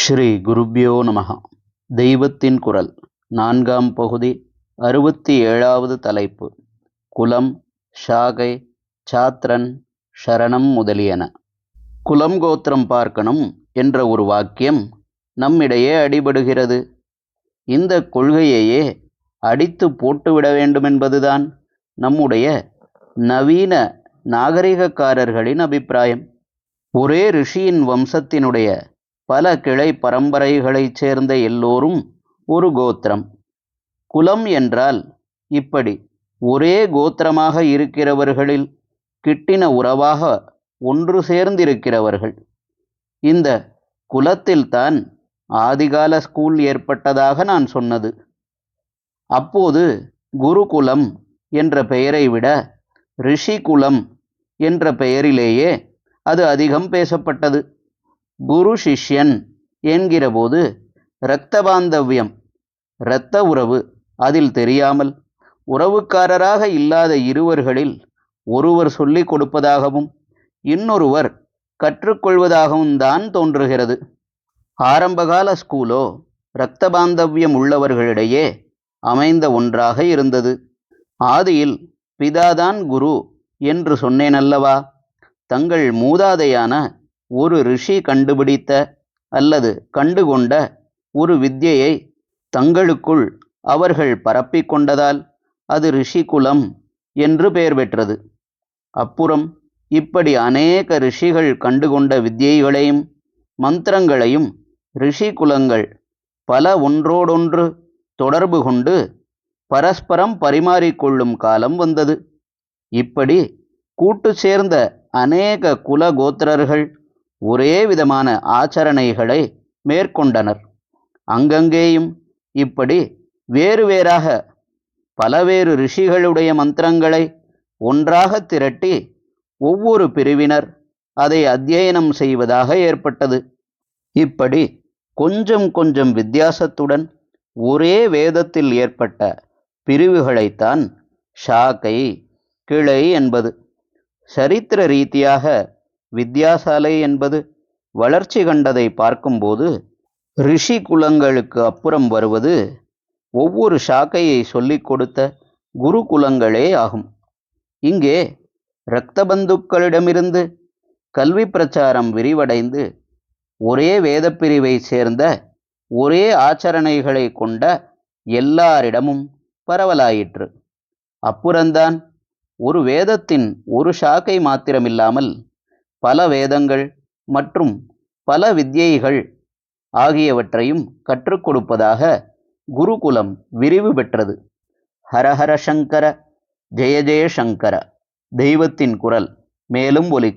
ஸ்ரீ குருப்யோ நமஹ. தெய்வத்தின் குரல் நான்காம் பகுதி 67வது தலைப்பு. குலம், ஷாகை, சாத்திரன், ஷரணம் முதலியன. குலம் கோத்திரம் பார்க்கணும் என்ற ஒரு வாக்கியம் நம்மிடையே அடிபடுகிறது. இந்த கொள்கையையே அடித்து போட்டுவிட வேண்டுமென்பதுதான் நம்முடைய நவீன நாகரிகக்காரர்களின் அபிப்பிராயம். ஒரே ரிஷியின் வம்சத்தினுடைய பல கிளை பரம்பரைகளைச் சேர்ந்த எல்லோரும் ஒரு கோத்திரம். குலம் என்றால் இப்படி ஒரே கோத்திரமாக இருக்கிறவர்களில் கிட்டின உறவாக ஒன்று சேர்ந்திருக்கிறவர்கள். இந்த குலத்தில்தான் ஆதிகால ஸ்கூல் ஏற்பட்டதாக நான் சொன்னது. அப்போது குருகுலம் என்ற பெயரை விட ரிஷிகுலம் என்ற பெயரிலேயே அது அதிகம் பேசப்பட்டது. குரு சிஷ்யன் என்கிறபோது இரத்த பாந்தவியம், இரத்த உறவு அதில் தெரியாமல் உறவுக்காரராக இல்லாத இருவர்களில் ஒருவர் சொல்லிக் கொடுப்பதாகவும் இன்னொருவர் கற்றுக்கொள்வதாகவும் தான் தோன்றுகிறது. ஆரம்பகால ஸ்கூலோ இரத்த பாந்தவியம் உள்ளவர்களிடையே அமைந்த ஒன்றாக இருந்தது. ஆதியில் பிதாதான் குரு என்று சொன்னேன் அல்லவா? தங்கள் மூதாதையான ஒரு ரிஷி கண்டுபிடித்த அல்லது கண்டுகொண்ட ஒரு வித்யையை தங்களுக்குள் அவர்கள் பரப்பிக் கொண்டதால் அது ரிஷிகுலம் என்று பெயர் பெற்றது. அப்புறம் இப்படி அநேக ரிஷிகள் கண்டுகொண்ட வித்யைகளையும் மந்திரங்களையும் ரிஷிகுலங்கள் பல ஒன்றோடொன்று தொடர்பு கொண்டு பரஸ்பரம் பரிமாறிக்கொள்ளும் காலம் வந்தது. இப்படி கூட்டு சேர்ந்த அநேக குல கோத்திரர்கள் ஒரே விதமான ஆச்சரணைகளை மேற்கொண்டனர். அங்கங்கேயும் இப்படி வேறு வேறாக பலவேறு ரிஷிகளுடைய மந்திரங்களை ஒன்றாக திரட்டி ஒவ்வொரு பிரிவினர் அதை அத்தியனம் செய்வதாக ஏற்பட்டது. இப்படி கொஞ்சம் கொஞ்சம் வித்தியாசத்துடன் ஒரே வேதத்தில் ஏற்பட்ட பிரிவுகளைத்தான் ஷாகை, கிளை என்பது. சரித்திர ரீதியாக வித்யாசாலை என்பது வளர்ச்சி கண்டதை பார்க்கும்போது ரிஷி குலங்களுக்கு அப்புறம் வருவது ஒவ்வொரு ஷாக்கையை சொல்லிக் கொடுத்த குருகுலங்களே ஆகும். இங்கே இரத்த பந்துக்களிடமிருந்து கல்வி பிரச்சாரம் விரிவடைந்து ஒரே வேதப்பிரிவை சேர்ந்த ஒரே ஆச்சரணைகளை கொண்ட எல்லாரிடமும் பரவலாயிற்று. அப்புறந்தான் ஒரு வேதத்தின் ஒரு ஷாக்கை மாத்திரமில்லாமல் பல வேதங்கள் மற்றும் பல வித்யைகள் ஆகியவற்றையும் கற்றுக் கொடுப்பதாக குருகுலம் விரிவு பெற்றது. ஹரஹர சங்கர, ஜெய ஜெய சங்கர. தெய்வத்தின் குரல் மேலும் ஒலிக்கும்.